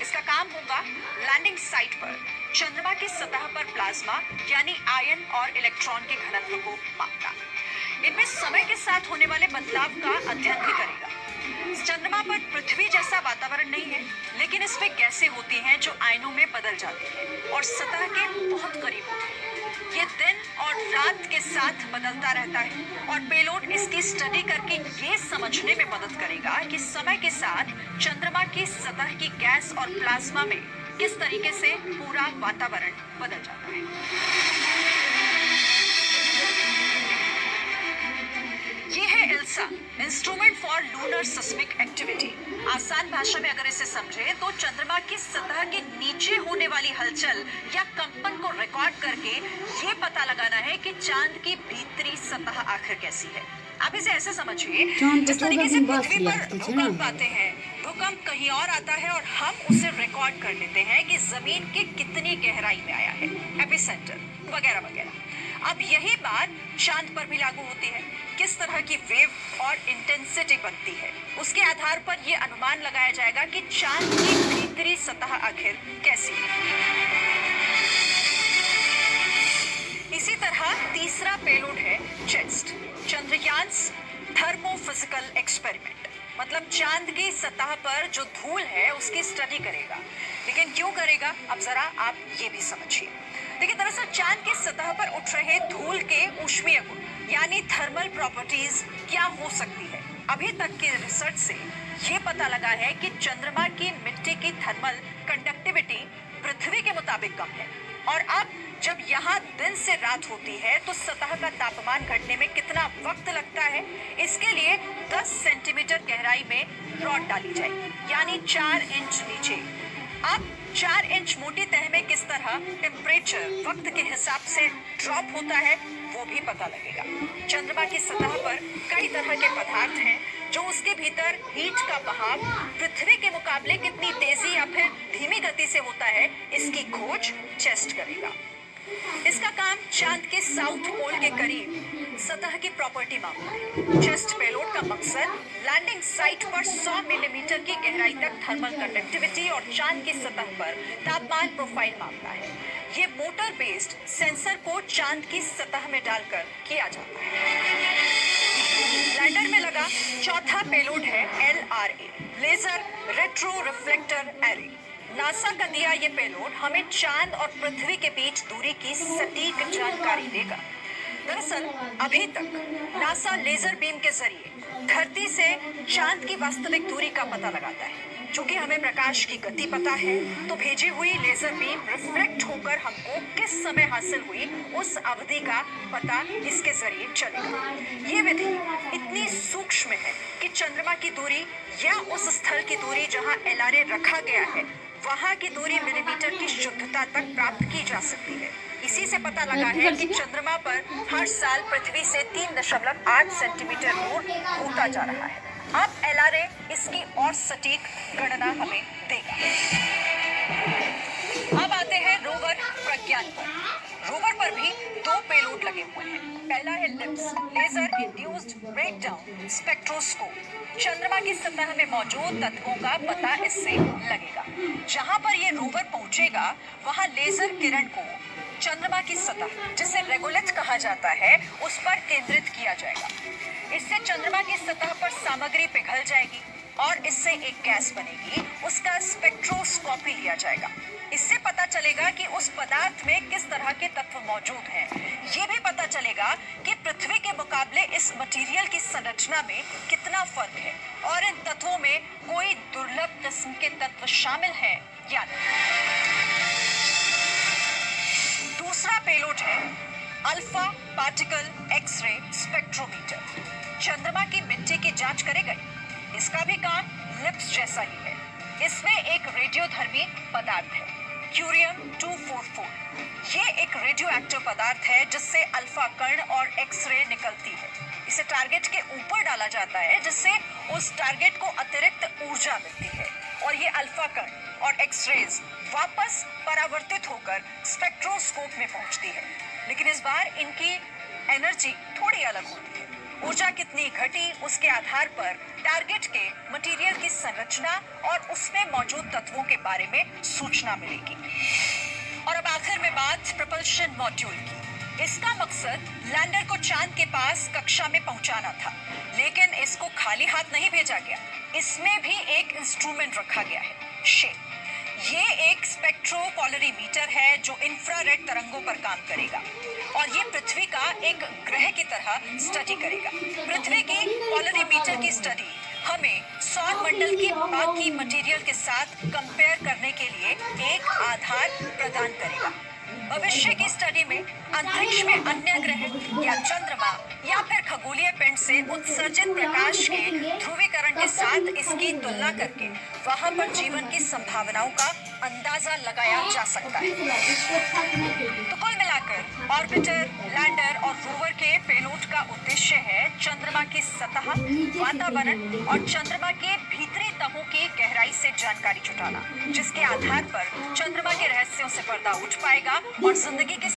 इसका काम होगा लैंडिंग साइट पर चंद्रमा की सतह पर प्लाज्मा यानी आयन और इलेक्ट्रॉन के घनत्व को मापना। इनमें समय के साथ होने वाले बदलाव का अध्ययन भी करेगा। चंद्रमा पर पृथ्वी जैसा वातावरण नहीं है, लेकिन इसमें गैसें होती हैं जो आयनों में बदल जाती हैं और सतह के बहुत करीब होती हैं। ये दिन और रात के साथ बदलता रहता है और पेलोड इसकी स्टडी करके ये समझने में मदद करेगा कि समय के साथ चंद्रमा की सतह की गैस और प्लाज्मा में किस तरीके से पूरा वातावरण बदल जाता है। ये है ILSA, instrument for lunar seismic activity. आसान भाषा में अगर इसे समझे तो चंद्रमा की सतह के नीचे होने वाली हलचल या कंपन को रिकॉर्ड करके ये पता लगाना है कि चांद की भीतरी सतह आखिर कैसी है। आप इसे ऐसे समझिए, जिस तरीके से पृथ्वी पर भूकंप आते हैं, भूकंप कहीं और आता है और हम उसे रिकॉर्ड कर लेते हैं कि जमीन के कितनी गहराई में आया है, एपिसेंटर वगैरह वगैरह। अब यही बात चांद पर भी लागू होती है। किस तरह की वेव और इंटेंसिटी बनती है, उसके आधार पर यह अनुमान लगाया जाएगा कि चांद की भीतरी सतह आखिर कैसी है। इसी तरह तीसरा पेलोड है चेस्ट, चंद्रयान थर्मोफिजिकल एक्सपेरिमेंट। मतलब चांद की सतह पर जो धूल है उसकी स्टडी करेगा। लेकिन क्यों करेगा, अब जरा आप ये भी समझिए। देखिए, दरअसल चांद की सतह पर उठ रहे धूल के ऊष्मीय गुण यानी थर्मल प्रॉपर्टीज क्या हो सकती है। अभी तक के रिसर्च से ये पता लगा है कि चंद्रमा की मिट्टी की थर्मल कंडक्टिविटी पृथ्वी के मुताबिक कम है। और अब जब यहाँ दिन से रात होती है तो सतह का तापमान घटने में कितना वक्त लगता है, इसके लिए 10 सेंटीमीटर गहराई में रॉड डाली जाएगी, यानी 4 इंच नीचे। अब 4 इंच मोटी तह में किस तरह टेम्परेचर वक्त के हिसाब से ड्रॉप होता है वो भी पता लगेगा। चंद्रमा की सतह पर कई तरह के पदार्थ हैं जो उसके भीतर हीट का बहाव पृथ्वी के मुकाबले कितनी तेजी या फिर धीमी गति से होता है, इसकी खोज चेस्ट करेगा। इसका काम चांद के साउथ पोल के करीब सतह की प्रॉपर्टी मापना है। चेस्ट पेलोड का मकसद लैंडिंग साइट पर 100 मिलीमीटर की गहराई तक थर्मल कंडक्टिविटी और चांद की सतह पर तापमान प्रोफाइल मापना है। ये मोटर बेस्ड सेंसर को चांद की सतह में डालकर किया जाता है। लैंडर में लगा चौथा पेलोड है LRA, laser retro reflector array. NASA का दिया ये पेलोड हमें चांद और पृथ्वी के बीच दूरी की सटीक जानकारी देगा। दरअसल अभी तक नासा लेजर बीम के जरिए धरती से चांद की वास्तविक दूरी का पता लगाता है। चूंकि हमें प्रकाश की गति पता है, तो भेजी हुई लेजर बीम रिफ्लेक्ट होकर हमको किस समय हासिल हुई उस अवधि का पता इसके जरिए चलेगा। ये विधि इतनी सूक्ष्म है कि चंद्रमा की दूरी या उस स्थल की दूरी जहां LRA रखा गया है वहां की दूरी मिलीमीटर की शुद्धता तक प्राप्त की जा सकती है। इसी से पता लगा है कि चंद्रमा पर हर साल पृथ्वी से 3.8 सेंटीमीटर दूर होता जा रहा है। अब LRA इसकी और सटीक गणना हमें देगा। अब आते हैं रोवर प्रज्ञान पर। रोवर पर भी 2 पेलोड लगे हुए हैं। पहला है LIBS, laser induced breakdown spectroscope. चंद्रमा की सतह में मौजूद तत्वों का पता इससे लगेगा। जहां पर ये रोवर पहुंचेगा वहां लेजर किरण को चंद्रमा की सतह, जिसे रेगोलिथ कहा जाता है, उस पर केंद्रित किया जाएगा। इससे चंद्रमा की सतह पर सामग्री पिघल जाएगी और इससे एक गैस बनेगी। उसका स्पेक्ट्रोस्कोपी लिया जाएगा। इससे पता चलेगा कि उस पदार्थ में किस तरह के तत्व मौजूद हैं। ये भी पता चलेगा कि पृथ्वी के मुकाबले इस मटेरियल की संरचना में कितना फर्क है और इन तत्वों में कोई दुर्लभ किस्म के तत्व शामिल हैं या नहीं। दूसरा पेलोड है अल्फा पार्टिकल एक्सरे स्पेक्ट्रोमीटर। चंद्रमा की मिट्टी की जांच करेगा। इसका भी काम लिप्स जैसा ही है। इसमें एक रेडियोधर्मी पदार्थ है, क्यूरियम 244। ये एक रेडियो एक्टिव पदार्थ है जिससे अल्फा कण और एक्सरे निकलती है। इसे टारगेट के ऊपर डाला जाता है जिससे उस टारगेट को अतिरिक्त ऊर्जा मिलती है और ये अल्फा कण और एक्सरेज वापस परावर्तित होकर स्पेक्ट्रोस्कोप में पहुंचती है। लेकिन इस बार इनकी एनर्जी थोड़ी अलग होती है। ऊर्जा कितनी घटी, उसके आधार पर टारगेट के मटेरियल की संरचना और उसमें मौजूद तत्वों के बारे में सूचना मिलेगी। और अब आखिर में बात प्रपल्शन मॉड्यूल की। इसका मकसद लैंडर को चांद के पास कक्षा में पहुंचाना था, लेकिन इसको खाली हाथ नहीं भेजा गया। इसमें भी एक इंस्ट्रूमेंट रखा गया है, शेप। ये एक स्पेक्ट्रोपोलरीमीटर है जो इंफ्रारेड तरंगों पर काम करेगा और ये पृथ्वी का एक ग्रह की तरह स्टडी करेगा। पृथ्वी की पोलरीमीटर की स्टडी हमें सौर मंडल की बाकी मटेरियल के साथ कंपेयर करने के लिए एक आधार प्रदान करेगा। भविष्य की स्टडी में अंतरिक्ष में अन्य ग्रह या चंद्रमा या फिर खगोलीय पिंड से उत्सर्जित प्रकाश के ध्रुवीकरण के साथ इसकी तुलना करके वहां पर जीवन की संभावनाओं का अंदाजा लगाया जा सकता है। तो कुल मिलाकर ऑर्बिटर, लैंडर और रोवर के पेलोड का उद्देश्य है चंद्रमा की सतह, वातावरण और चंद्रमा के भीतरी तहों की गहराई से जानकारी जुटाना, जिसके आधार पर चंद्रमा के रहस्यों से पर्दा उठ पाएगा और जिंदगी के